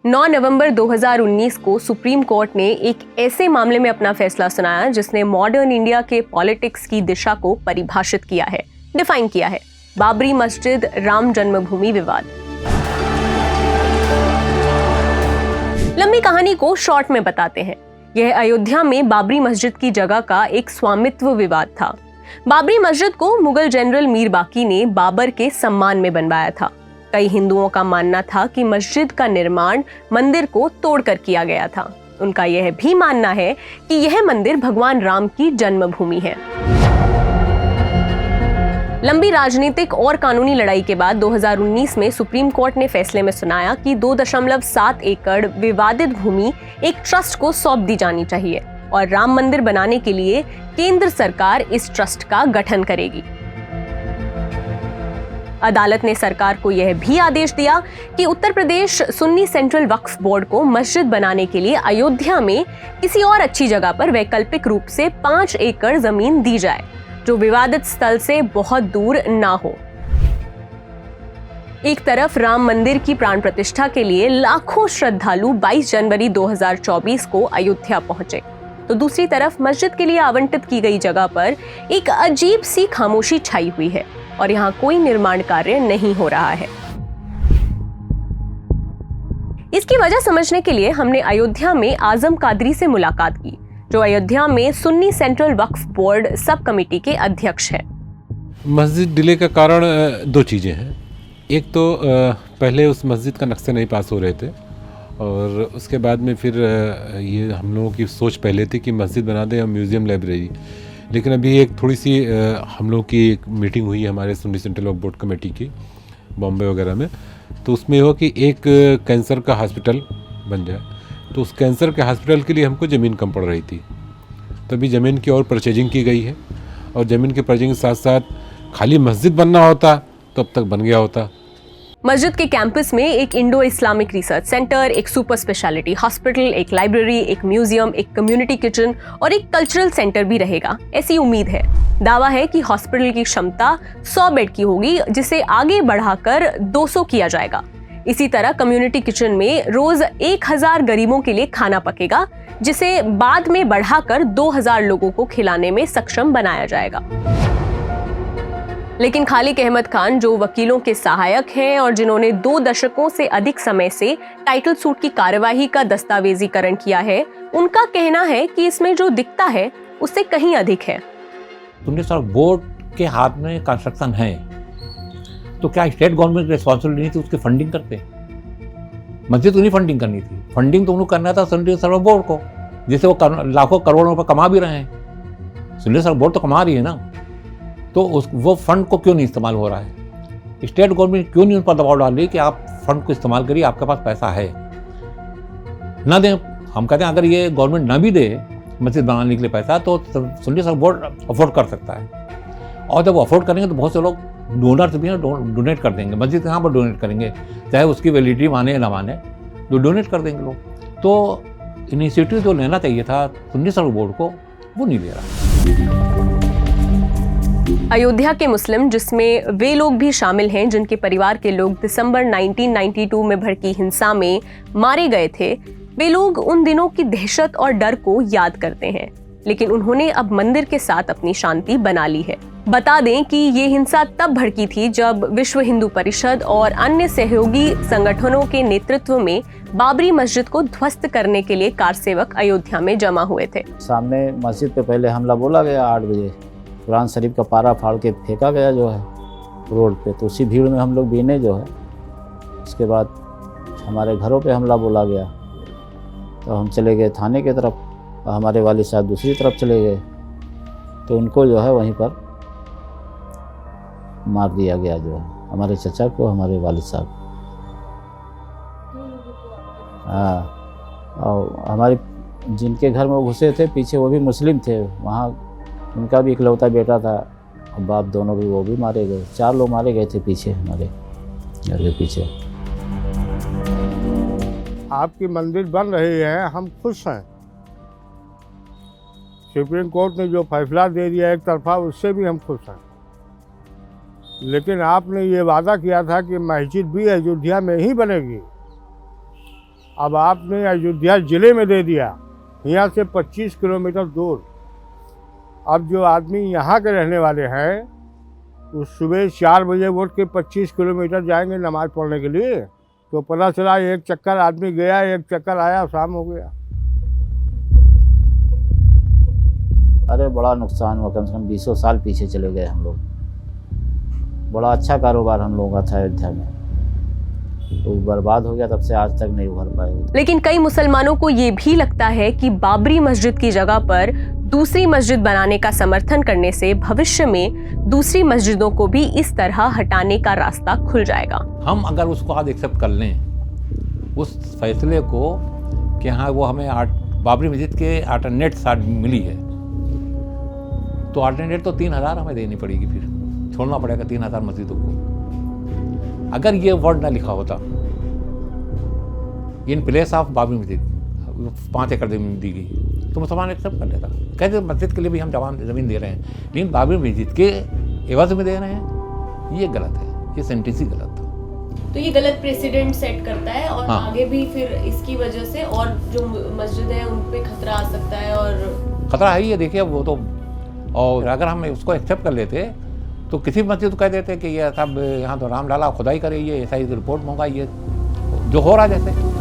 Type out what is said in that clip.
9 नवंबर 2019 को supreme court ने एक ऐसे मामले में अपना फैसला सुनाया जिसने मॉडर्न इंडिया के पॉलिटिक्स की दिशा को परिभाषित किया है, डिफाइन किया है। बाबरी मस्जिद राम जन्मभूमि विवाद। लंबी कहानी को शॉर्ट में बताते हैं। यह अयोध्या में बाबरी मस्जिद की जगह का एक स्वामित्व विवाद था। बाबरी मस्जिद को मुगल जनरल मीर बाकी ने बाबर के सम्मान में बनवाया था। कई हिंदुओं का मानना था कि मस्जिद का निर्माण मंदिर को तोड़कर किया गया था। उनका यह भी मानना है कि यह मंदिर भगवान राम की जन्मभूमि है। लंबी राजनीतिक और कानूनी लड़ाई के बाद 2019 में सुप्रीम कोर्ट ने फैसले में सुनाया कि 2.7 एकड़ विवादित भूमि एक ट्रस्ट को सौंप दी जानी चाहिए और राम मंदिर बनाने के लिए केंद्र सरकार इस ट्रस्ट का गठन करेगी। अदालत ने सरकार को यह भी आदेश दिया कि उत्तर प्रदेश सुन्नी सेंट्रल वक्फ बोर्ड को मस्जिद बनाने के लिए अयोध्या में किसी और अच्छी जगह पर वैकल्पिक रूप से 5 एकड़ जमीन दी जाए जो विवादित स्थल से बहुत दूर ना हो। एक तरफ राम मंदिर की प्राण प्रतिष्ठा के लिए लाखों श्रद्धालु 22 जनवरी 2024 को अयोध्या पहुंचे, तो दूसरी तरफ मस्जिद के लिए आवंटित की गई जगह पर एक अजीब सी खामोशी छाई हुई है और यहाँ कोई निर्माण कार्य नहीं हो रहा है। इसकी वजह समझने के लिए हमने अयोध्या में आजम कादरी से मुलाकात की, जो अयोध्या में सुन्नी सेंट्रल वक्फ बोर्ड सब कमेटी के अध्यक्ष हैं। मस्जिद डिले का कारण 2 चीज़ें हैं। एक तो पहले उस मस्जिद का नक्शे नहीं पास हो रहे थे और उसके बाद में फिर ये हम लोगों की सोच पहले थी कि मस्जिद बना दें और म्यूज़ियम लाइब्रेरी। लेकिन अभी एक थोड़ी सी हम लोग की एक मीटिंग हुई है हमारे सुन्नी सेंट्रल वक्फ बोर्ड कमेटी की बॉम्बे वगैरह में, तो उसमें हो कि एक कैंसर का हॉस्पिटल बन जाए। तो उस कैंसर के हॉस्पिटल के लिए हमको ज़मीन कम पड़ रही थी, तभी ज़मीन की और परचेजिंग की गई है और ज़मीन के परचेजिंग के साथ साथ खाली मस्जिद बनना होता तो अब तक बन गया होता। मस्जिद के कैंपस में एक इंडो इस्लामिक रिसर्च सेंटर, एक सुपर स्पेशलिटी हॉस्पिटल, एक लाइब्रेरी, एक म्यूजियम, एक कम्युनिटी किचन और एक कल्चरल सेंटर भी रहेगा, ऐसी उम्मीद है। दावा है कि हॉस्पिटल की क्षमता 100 बेड की होगी, जिसे आगे बढ़ाकर 200 किया जाएगा। इसी तरह कम्युनिटी किचन में रोज 1000 गरीबों के लिए खाना पकेगा, जिसे बाद में बढ़ाकर 2000 लोगों को खिलाने में सक्षम बनाया जाएगा। लेकिन खालिक अहमद खान, जो वकीलों के सहायक हैं और जिन्होंने 2 दशकों से अधिक समय से टाइटल सूट की कार्यवाही का दस्तावेजीकरण किया है, उनका कहना है कि इसमें जो दिखता है उससे कहीं अधिक है। सुन्नी सेंट्रल बोर्ड के हाथ में कंस्ट्रक्शन है, तो क्या स्टेट गवर्नमेंट रिस्पॉन्सिबिलिटी नहीं थी उसकी फंडिंग करते? मस्जिद तो नहीं फंडिंग करनी थी, फंडिंग तो उन्होंने करना था सुन्नी सेंट्रल बोर्ड को, जिससे वो लाखों करोड़ों रुपए कमा भी रहे हैं। सुन्नी सेंट्रल बोर्ड तो कमा रही है ना, तो वो फंड को क्यों नहीं इस्तेमाल हो रहा है? स्टेट गवर्नमेंट क्यों नहीं उन पर दबाव डाल रही कि आप फंड को इस्तेमाल करिए, आपके पास पैसा है, ना दें। हम कहते हैं अगर ये गवर्नमेंट ना भी दे मस्जिद बनाने के लिए पैसा, तो सुन्नी सेंट्रल बोर्ड अफोर्ड कर सकता है। और जब वो अफोर्ड करेंगे तो बहुत से लोग डोनर्स भी हैं, डोनेट कर देंगे। मस्जिद कहाँ पर डोनेट करेंगे, चाहे उसकी वैलिडिटी माने या ना माने, तो डोनेट कर देंगे लोग। तो इनिशिएटिव जो लेना चाहिए था सुन्नी सेंट्रल बोर्ड को, वो नहीं ले रहा। अयोध्या के मुस्लिम, जिसमें वे लोग भी शामिल हैं जिनके परिवार के लोग दिसंबर 1992 में भड़की हिंसा में मारे गए थे, वे लोग उन दिनों की दहशत और डर को याद करते हैं। लेकिन उन्होंने अब मंदिर के साथ अपनी शांति बना ली है। बता दें कि ये हिंसा तब भड़की थी जब विश्व हिंदू परिषद और अन्य सहयोगी संगठनों के नेतृत्व में बाबरी मस्जिद को ध्वस्त करने के लिए कारसेवक अयोध्या में जमा हुए थे। सामने मस्जिद पे पहले हमला बोला गया 8 बजे, कुरान शरीफ का पारा फाड़ के फेंका गया जो है रोड पे, तो उसी भीड़ में हम लोग बीने जो है। उसके बाद हमारे घरों पे हमला बोला गया, तो हम चले गए थाने की तरफ, हमारे वालिद साहब दूसरी तरफ चले गए, तो उनको जो है वहीं पर मार दिया गया जो है, हमारे चचा को, हमारे वालिद साहब। हाँ, और हमारे जिनके घर में वो घुसे थे पीछे, वो भी मुस्लिम थे, वहाँ उनका भी इकलौता बेटा था, बाप दोनों भी, वो भी मारे गए। 4 लोग मारे गए थे पीछे, हमारे घर के पीछे। आपकी मंदिर बन रही है, हम खुश हैं। सुप्रीम कोर्ट ने जो फैसला दे दिया एक तरफा, उससे भी हम खुश हैं। लेकिन आपने ये वादा किया था कि मस्जिद भी अयोध्या में ही बनेगी, अब आपने अयोध्या जिले में दे दिया, यहाँ से 25 किलोमीटर दूर। अब जो आदमी यहाँ के रहने वाले हैं वो सुबह 4 बजे उठ के 25 किलोमीटर जाएंगे नमाज पढ़ने के लिए, तो पता चला एक चक्कर आदमी गया, एक चक्कर आया, शाम हो गया। अरे बड़ा नुकसान हुआ, कम से कम 20 साल पीछे चले गए हम लोग। बड़ा अच्छा कारोबार हम लोगों का था अयोध्या में, तो बर्बाद हो गया, तब से आज तक नहीं उभर पाए। लेकिन कई मुसलमानों को ये भी लगता है कि बाबरी मस्जिद की जगह पर दूसरी मस्जिद बनाने का समर्थन करने से भविष्य में दूसरी मस्जिदों को भी इस तरह हटाने का रास्ता खुल जाएगा। हम अगर उसको आज एक्सेप्ट कर लें उस फैसले को कि हाँ वो हमें बाबरी मस्जिद के अल्टरनेट साइड मिली है, तो अल्टरनेट तो 3000 हमें देनी पड़ेगी, फिर छोड़ना पड़ेगा 3000 मस्जिदों को। अगर ये वर्ड ना लिखा होता इन प्लेस ऑफ बाबरी मस्जिद 5 एकड़ ज़मीन दी गई तो मुसलमान एक्सेप्ट कर लेता, कहते मस्जिद के लिए भी हम ज़मीन दे रहे हैं, लेकिन बाबरी मस्जिद के एवज में दे रहे हैं, ये गलत है, ये सेंटेंस ही गलत था। तो ये गलत प्रेसिडेंट सेट करता है और हाँ। आगे भी फिर इसकी वजह से और जो मस्जिद है उन पे खतरा आ सकता है। और खतरा है ही है, देखिए वो तो, और अगर हम उसको एक्सेप्ट कर लेते तो किसी मस्जिद को कह देते कि ये सब यहाँ तो राम लाला खुदाई करे, ये ऐसा ही रिपोर्ट मंगाइए, जो हो रहा है जैसे।